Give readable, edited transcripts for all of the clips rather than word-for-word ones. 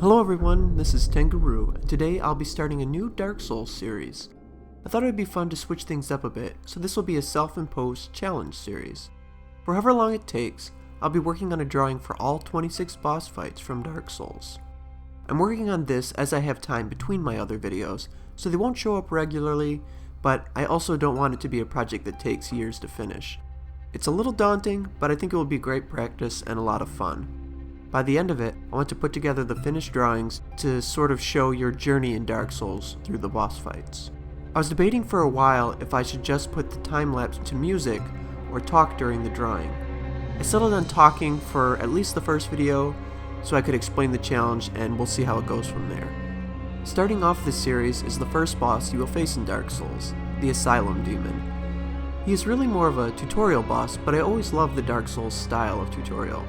Hello everyone, this is Tengaroo, and today I'll be starting a new Dark Souls series. I thought it would be fun to switch things up a bit, so this will be a self-imposed challenge series. For however long it takes, I'll be working on a drawing for all 26 boss fights from Dark Souls. I'm working on this as I have time between my other videos, so they won't show up regularly, but I also don't want it to be a project that takes years to finish. It's a little daunting, but I think it will be great practice and a lot of fun. By the end of it, I want to put together the finished drawings to sort of show your journey in Dark Souls through the boss fights. I was debating for a while if I should just put the time-lapse to music or talk during the drawing. I settled on talking for at least the first video so I could explain the challenge, and we'll see how it goes from there. Starting off this series is the first boss you will face in Dark Souls, the Asylum Demon. He is really more of a tutorial boss, but I always love the Dark Souls style of tutorial.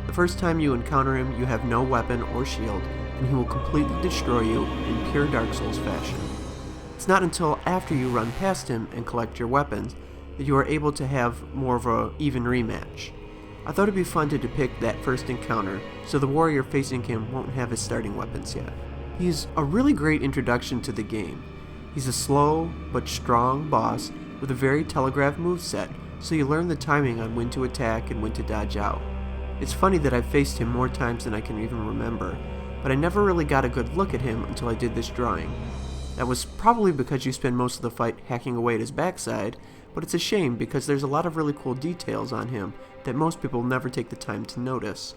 The first time you encounter him, you have no weapon or shield, and he will completely destroy you in pure Dark Souls fashion. It's not until after you run past him and collect your weapons that you are able to have more of an even rematch. I thought it'd be fun to depict that first encounter, so the warrior facing him won't have his starting weapons yet. He's a really great introduction to the game. He's a slow but strong boss with a very telegraphed moveset, so you learn the timing on when to attack and when to dodge out. It's funny that I've faced him more times than I can even remember, but I never really got a good look at him until I did this drawing. That was probably because you spend most of the fight hacking away at his backside, but it's a shame because there's a lot of really cool details on him that most people never take the time to notice.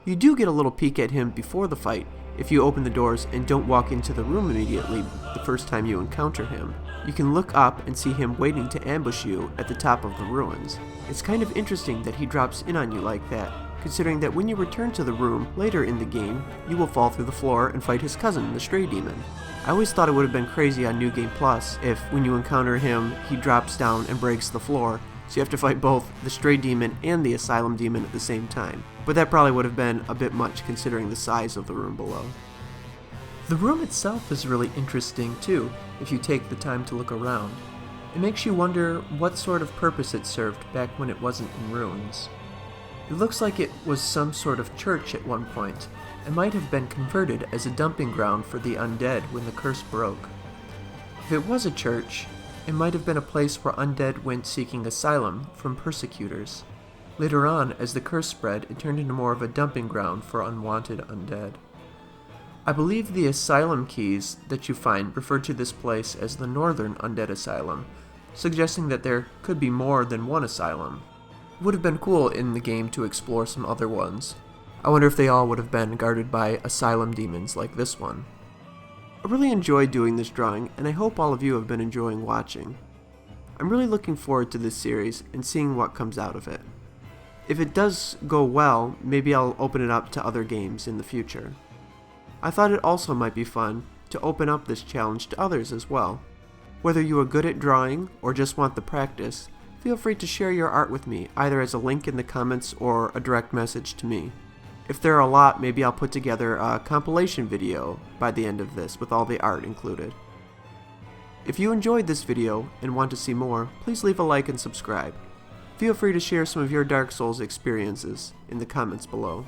You do get a little peek at him before the fight if you open the doors and don't walk into the room immediately the first time you encounter him. You can look up and see him waiting to ambush you at the top of the ruins. It's kind of interesting that he drops in on you like that, considering that when you return to the room later in the game, you will fall through the floor and fight his cousin, the Stray Demon. I always thought it would have been crazy on New Game Plus if, when you encounter him, he drops down and breaks the floor, so you have to fight both the Stray Demon and the Asylum Demon at the same time. But that probably would have been a bit much considering the size of the room below. The room itself is really interesting too, if you take the time to look around. It makes you wonder what sort of purpose it served back when it wasn't in ruins. It looks like it was some sort of church at one point, and might have been converted as a dumping ground for the undead when the curse broke. If it was a church, it might have been a place where undead went seeking asylum from persecutors. Later on, as the curse spread, it turned into more of a dumping ground for unwanted undead. I believe the asylum keys that you find refer to this place as the Northern Undead Asylum, suggesting that there could be more than one asylum. It would have been cool in the game to explore some other ones. I wonder if they all would have been guarded by asylum demons like this one. I really enjoyed doing this drawing, and I hope all of you have been enjoying watching. I'm really looking forward to this series and seeing what comes out of it. If it does go well, maybe I'll open it up to other games in the future. I thought it also might be fun to open up this challenge to others as well. Whether you are good at drawing or just want the practice, feel free to share your art with me, either as a link in the comments or a direct message to me. If there are a lot, maybe I'll put together a compilation video by the end of this with all the art included. If you enjoyed this video and want to see more, please leave a like and subscribe. Feel free to share some of your Dark Souls experiences in the comments below.